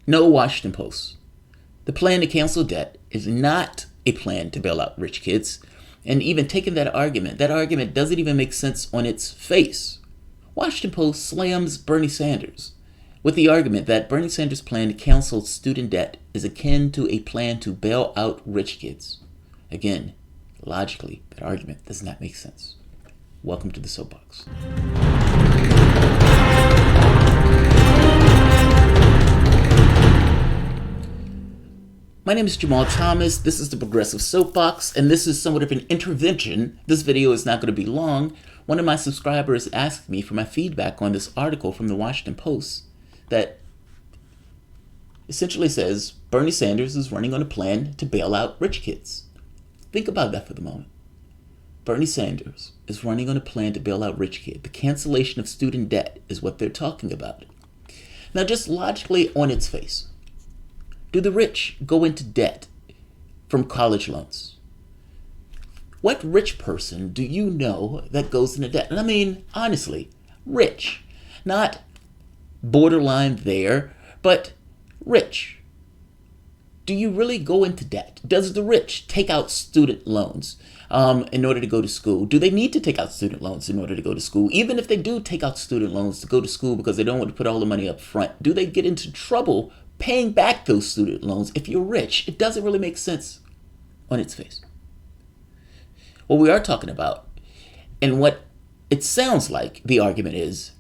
No, Washington Post. The plan to cancel debt is not a plan to bail out rich kids. And even taking that argument doesn't even make sense on its face. Washington Post slams Bernie Sanders with the argument that Bernie Sanders' plan to cancel student debt is akin to a plan to bail out rich kids. Again, logically, that argument does not make sense. Welcome to the Soapbox. My name is Jamarl Thomas. This is the Progressive Soapbox, and this is somewhat of an intervention. This video is not going to be long. One of my subscribers asked me for my feedback on this article from the Washington Post that essentially says Bernie Sanders is running on a plan to bail out rich kids. Think about that for the moment. Bernie Sanders is running on a plan to bail out rich kids. The cancellation of student debt is what they're talking about. Now, just logically on its face, do the rich go into debt from college loans? What rich person do you know that goes into debt? And I mean, honestly, rich. Not borderline there, but rich. Do you really go into debt? Does the rich take out student loans in order to go to school? Do they need to take out student loans in order to go to school? Even if they do take out student loans to go to school because they don't want to put all the money up front, do they get into trouble paying back those student loans? If you're rich, it doesn't really make sense on its face. What we are talking about, and what it sounds like the argument is,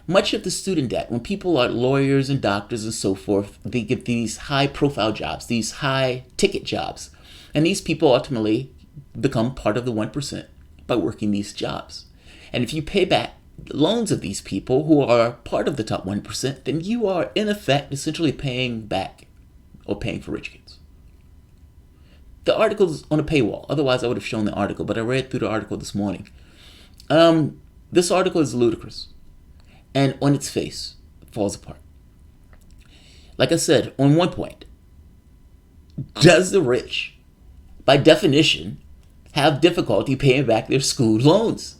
much of the student debt, when people are lawyers and doctors and so forth, they get these high-profile jobs, these high-ticket jobs, and these people ultimately become part of the 1% by working these jobs. And if you pay back loans of these people who are part of the top 1%, then you are in effect essentially paying back or paying for rich kids. The article's on a paywall. Otherwise, I would have shown the article, but I read through the article this morning. This article is ludicrous, and on its face, it falls apart. Like I said, on one point, does the rich, by definition, have difficulty paying back their school loans?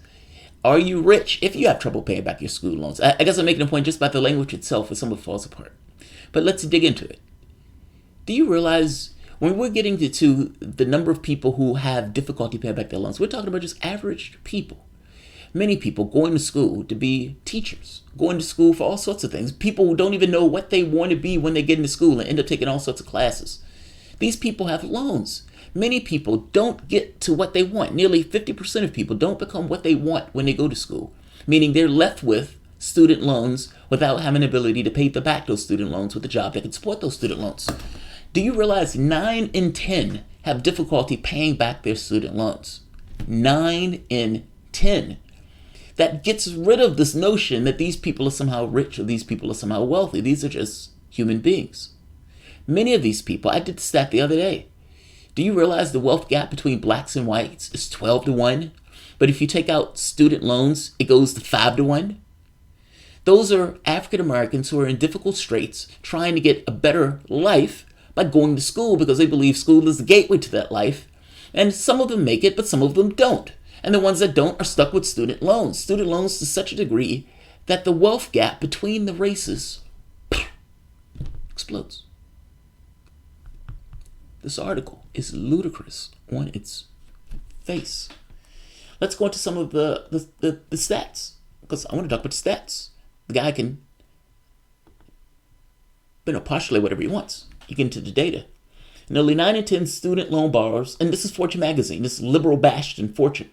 Are you rich if you have trouble paying back your school loans? I guess I'm making a point just by the language itself as some of it falls apart. But let's dig into it. Do you realize when we're getting to the number of people who have difficulty paying back their loans, we're talking about just average people. Many people going to school to be teachers, going to school for all sorts of things. People who don't even know what they want to be when they get into school and end up taking all sorts of classes. These people have loans. Many people don't get to what they want. Nearly 50% of people don't become what they want when they go to school, meaning they're left with student loans without having the ability to pay back those student loans with a job that can support those student loans. Do you realize 9 in 10 have difficulty paying back their student loans? 9 in 10. That gets rid of this notion that these people are somehow rich or these people are somehow wealthy. These are just human beings. Many of these people, I did the stat the other day. Do you realize the wealth gap between blacks and whites is 12-1? But if you take out student loans, it goes to 5-1. Those are African Americans who are in difficult straits trying to get a better life by going to school because they believe school is the gateway to that life. And some of them make it, but some of them don't. And the ones that don't are stuck with student loans. Student loans to such a degree that the wealth gap between the races explodes. This article is ludicrous on its face. Let's go into some of the stats, because I want to talk about the stats. The guy can, postulate whatever he wants. You get into the data. Nearly 9 in 10 student loan borrowers, and this is Fortune magazine, this liberal bastion Fortune.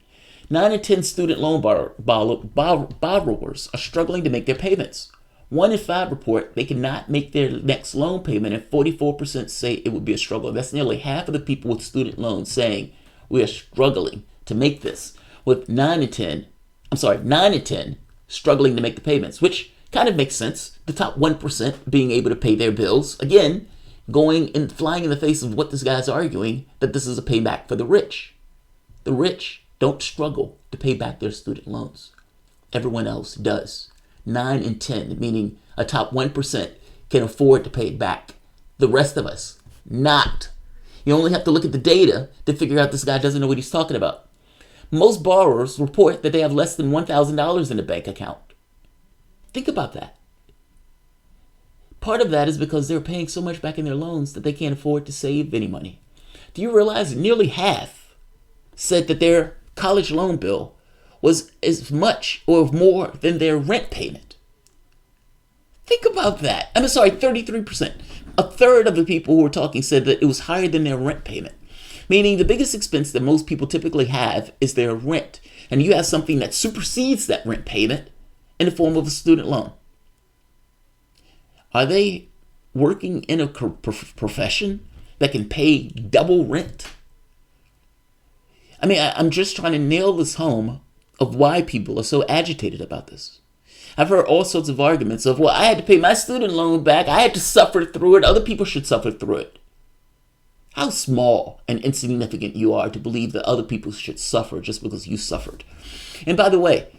9 in 10 student loan borrowers are struggling to make their payments. 1 in 5 report they cannot make their next loan payment, and 44% say it would be a struggle. That's nearly half of the people with student loans saying we are struggling to make this, with 9 in 10 struggling to make the payments, which kind of makes sense. The top 1% being able to pay their bills. Again, going and flying in the face of what this guy's arguing, that this is a payback for the rich. The rich don't struggle to pay back their student loans. Everyone else does. 9 in 10, meaning a top 1% can afford to pay it back. The rest of us, not. You only have to look at the data to figure out this guy doesn't know what he's talking about. Most borrowers report that they have less than $1,000 in a bank account. Think about that. Part of that is because they're paying so much back in their loans that they can't afford to save any money. Do you realize that nearly half said that their college loan bill was as much or more than their rent payment? Think about that. I'm sorry, 33%. A third of the people who were talking said that it was higher than their rent payment. Meaning the biggest expense that most people typically have is their rent. And you have something that supersedes that rent payment in the form of a student loan. Are they working in a profession that can pay double rent? I mean, I'm just trying to nail this home of why people are so agitated about this. I've heard all sorts of arguments of, well, I had to pay my student loan back. I had to suffer through it. Other people should suffer through it. How small and insignificant you are to believe that other people should suffer just because you suffered. And by the way,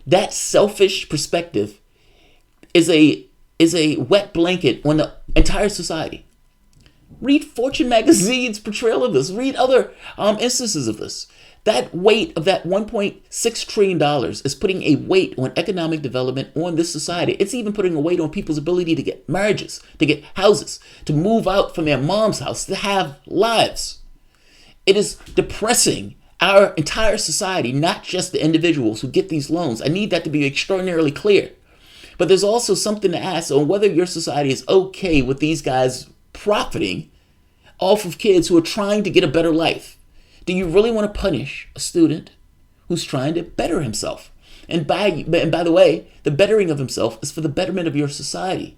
that selfish perspective is a wet blanket on the entire society. Read Fortune magazine's portrayal of this. Read other instances of this. That weight of that $1.6 trillion is putting a weight on economic development on this society. It's even putting a weight on people's ability to get marriages, to get houses, to move out from their mom's house, to have lives. It is depressing our entire society, not just the individuals who get these loans. I need that to be extraordinarily clear. But there's also something to ask on whether your society is okay with these guys profiting off of kids who are trying to get a better life. Do you really want to punish a student who's trying to better himself? And by the way, the bettering of himself is for the betterment of your society.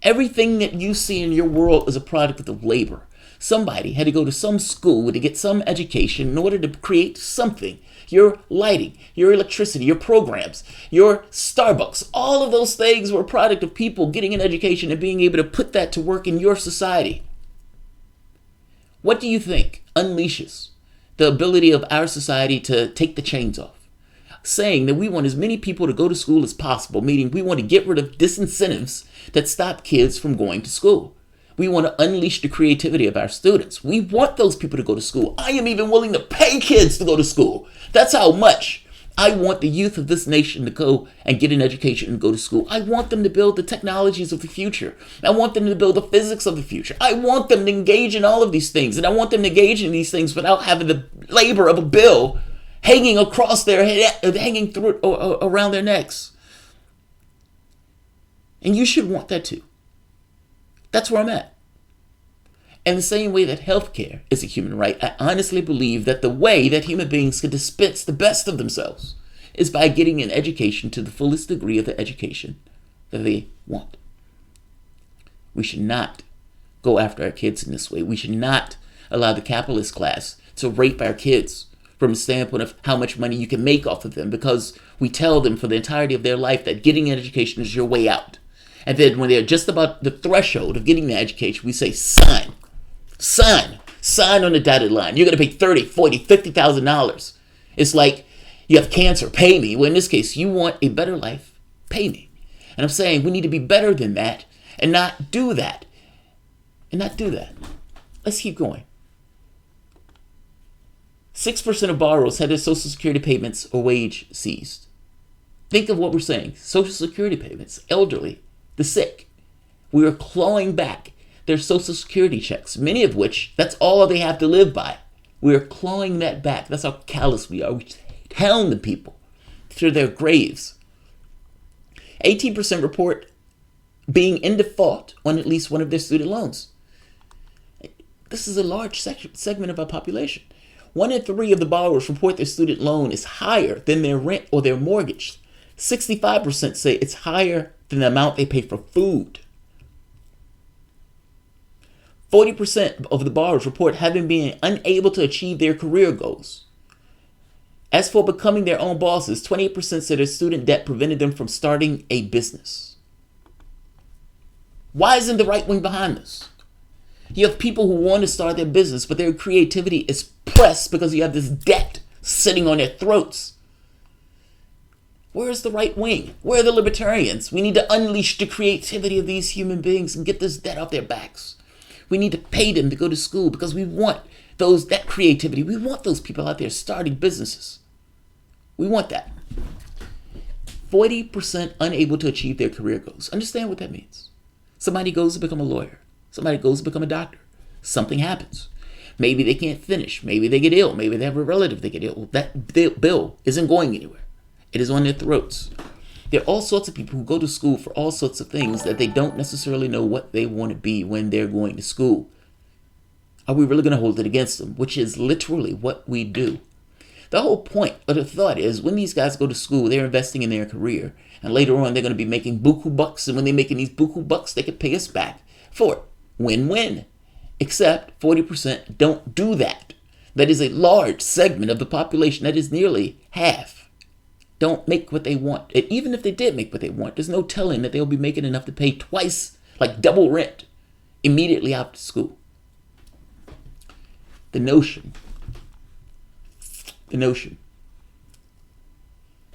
Everything that you see in your world is a product of labor. Somebody had to go to some school to get some education in order to create something. Your lighting, your electricity, your programs, your Starbucks, all of those things were a product of people getting an education and being able to put that to work in your society. What do you think unleashes the ability of our society to take the chains off? Saying that we want as many people to go to school as possible, meaning we want to get rid of disincentives that stop kids from going to school. We want to unleash the creativity of our students. We want those people to go to school. I am even willing to pay kids to go to school. That's how much I want the youth of this nation to go and get an education and go to school. I want them to build the technologies of the future. I want them to build the physics of the future. I want them to engage in all of these things. And I want them to engage in these things without having the labor of a bill hanging across their head, hanging through or around their necks. And you should want that too. That's where I'm at. In the same way that healthcare is a human right, I honestly believe that the way that human beings can dispense the best of themselves is by getting an education to the fullest degree of the education that they want. We should not go after our kids in this way. We should not allow the capitalist class to rape our kids from the standpoint of how much money you can make off of them, because we tell them for the entirety of their life that getting an education is your way out. And then when they're just about the threshold of getting the education, we say, sign on the dotted line. You're going to pay $30,000, $40,000, $50,000. It's like you have cancer, pay me. Well, in this case, you want a better life, pay me. And I'm saying we need to be better than that and not do that. Let's keep going. 6% of borrowers had their Social Security payments or wage seized. Think of what we're saying. Social Security payments, elderly, the sick. We are clawing back their Social Security checks, many of which, that's all they have to live by. We are clawing that back. That's how callous we are. We're hounding people to their graves. 18% report being in default on at least one of their student loans. This is a large segment of our population. 1 in 3 of the borrowers report their student loan is higher than their rent or their mortgage. 65% say it's higher than the amount they pay for food. 40% of the borrowers report having been unable to achieve their career goals. As for becoming their own bosses, 28% said their student debt prevented them from starting a business. Why isn't the right wing behind this? You have people who want to start their business, but their creativity is pressed because you have this debt sitting on their throats. Where is the right wing? Where are the libertarians? We need to unleash the creativity of these human beings and get this debt off their backs. We need to pay them to go to school because we want that creativity. We want those people out there starting businesses. We want that. 40% unable to achieve their career goals. Understand what that means. Somebody goes to become a lawyer. Somebody goes to become a doctor. Something happens. Maybe they can't finish. Maybe they get ill. Maybe they have a relative that get ill. That bill isn't going anywhere. It is on their throats. There are all sorts of people who go to school for all sorts of things that they don't necessarily know what they want to be when they're going to school. Are we really going to hold it against them? Which is literally what we do. The whole point of the thought is when these guys go to school, they're investing in their career. And later on, they're going to be making buku bucks. And when they're making these buku bucks, they can pay us back for it. Win-win. Except 40% don't do that. That is a large segment of the population. That is nearly half. Don't make what they want. And even if they did make what they want, there's no telling that they'll be making enough to pay twice, like double rent, immediately after school. The notion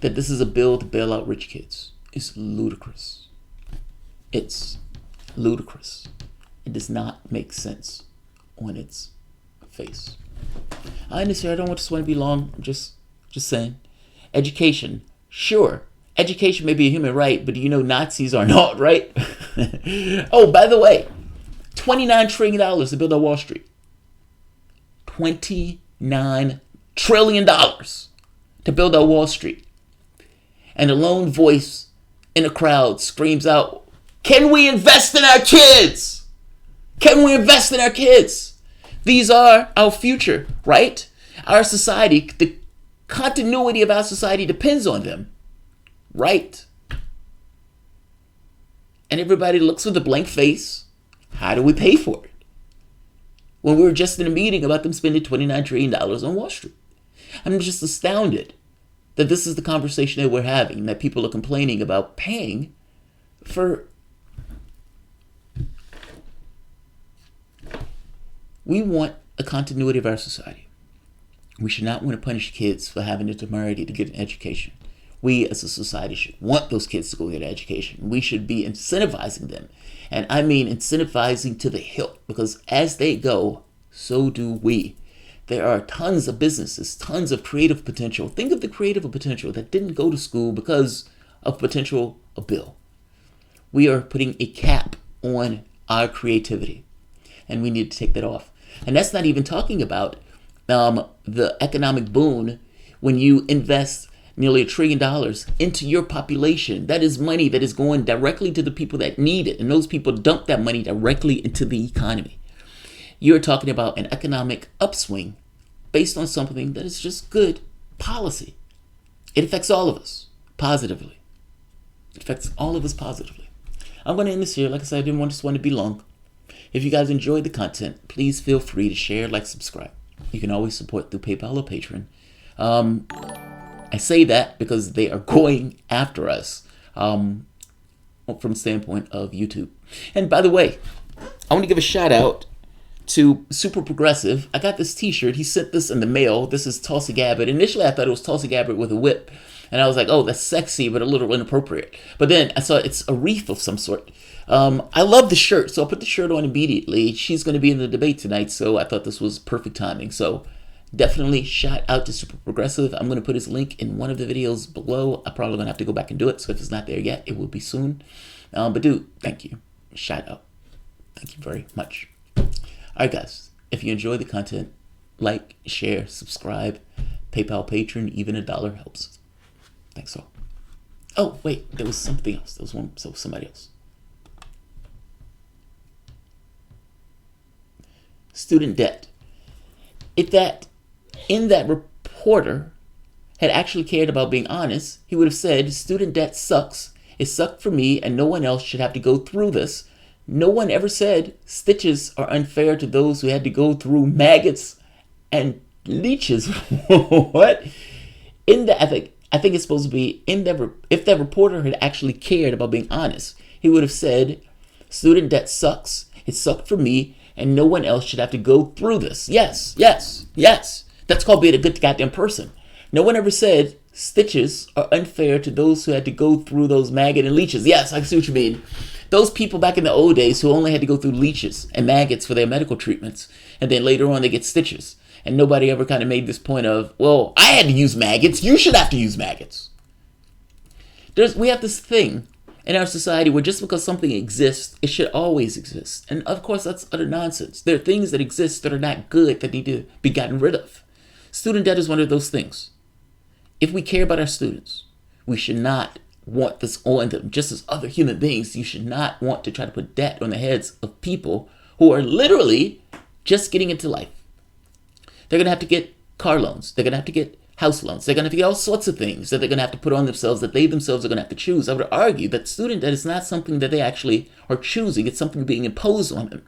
that this is a bill to bail out rich kids is ludicrous. It's ludicrous. It does not make sense on its face. I understand. I don't want this one to be long. I'm just saying. Education. Sure. Education may be a human right, but do you know Nazis are not, right? Oh, by the way, $29 trillion to build on Wall Street. $29 trillion to build out Wall Street. And a lone voice in a crowd screams out, can we invest in our kids? Can we invest in our kids? These are our future, right? Our society, the continuity of our society depends on them, right? And everybody looks with a blank face. How do we pay for it? When we were just in a meeting about them spending $29 trillion on Wall Street. I'm just astounded that this is the conversation that we're having, that people are complaining about paying for. We want a continuity of our society. We should not want to punish kids for having the temerity to get an education. We as a society should want those kids to go get an education. We should be incentivizing them. And I mean incentivizing to the hilt, because as they go, so do we. There are tons of businesses, tons of creative potential. Think of the creative potential that didn't go to school because of potential a bill. We are putting a cap on our creativity, and we need to take that off. And that's not even talking about the economic boon when you invest nearly $1 trillion into your population. That is money that is going directly to the people that need it. And those people dump that money directly into the economy. You're talking about an economic upswing based on something that is just good policy. It affects all of us positively. It affects all of us positively. I'm going to end this here. Like I said, I didn't want this one to be long. If you guys enjoyed the content, please feel free to share, like, subscribe. You can always support through PayPal or Patreon. I say that because they are going after us from the standpoint of YouTube. And by the way, I want to give a shout out to Super Progressive. I got this t-shirt. He sent this in the mail. This is Tulsi Gabbard. Initially, I thought it was Tulsi Gabbard with a whip. And I was like, oh, that's sexy, but a little inappropriate. But then I saw it's a wreath of some sort. I love the shirt, so I put the shirt on immediately. She's going to be in the debate tonight, so I thought this was perfect timing. So definitely shout out to Super Progressive. I'm going to put his link in one of the videos below. I'm probably going to have to go back and do it, so if it's not there yet, it will be soon. But dude, thank you. Shout out. Thank you very much. All right, guys. If you enjoy the content, like, share, subscribe, PayPal, Patreon, even $1 helps. Thanks all. Oh, wait, there was something else. There was somebody else. Student debt. If that reporter had actually cared about being honest, he would have said, student debt sucks. It sucked for me, and no one else should have to go through this. No one ever said stitches are unfair to those who had to go through maggots and leeches. What? I think it's supposed to be if that reporter had actually cared about being honest, he would have said, student debt sucks. It sucked for me, and no one else should have to go through this. Yes. That's called being a good goddamn person. No one ever said stitches are unfair to those who had to go through those maggot and leeches. Yes, I see what you mean. Those people back in the old days who only had to go through leeches and maggots for their medical treatments, and then later on they get stitches. And nobody ever kind of made this point of, well, I had to use maggots. You should have to use maggots. We have this thing in our society where just because something exists, it should always exist. And of course, that's utter nonsense. There are things that exist that are not good that need to be gotten rid of. Student debt is one of those things. If we care about our students, we should not want this on them. Just as other human beings, you should not want to try to put debt on the heads of people who are literally just getting into life. They're going to have to get car loans. They're going to have to get house loans. They're going to have to get all sorts of things that they're going to have to put on themselves that they themselves are going to have to choose. I would argue that student debt is not something that they actually are choosing. It's something being imposed on them.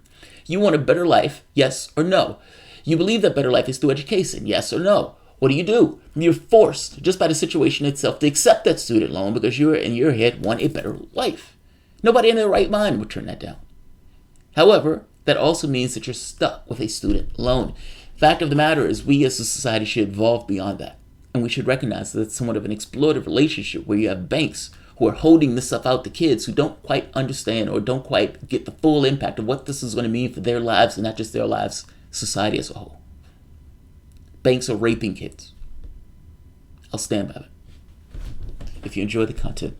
You want a better life, yes or no? You believe that better life is through education, yes or no? What do? You're forced, just by the situation itself, to accept that student loan because you, in your head, want a better life. Nobody in their right mind would turn that down. However, that also means that you're stuck with a student loan. Fact of the matter is, we as a society should evolve beyond that. And we should recognize that it's somewhat of an exploitive relationship where you have banks who are holding this stuff out to kids who don't quite understand or don't quite get the full impact of what this is going to mean for their lives and not just their lives, society as a whole. Banks are raping kids. I'll stand by that. If you enjoy the content,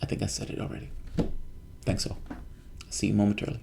I think I said it already. Thanks all. See you momentarily.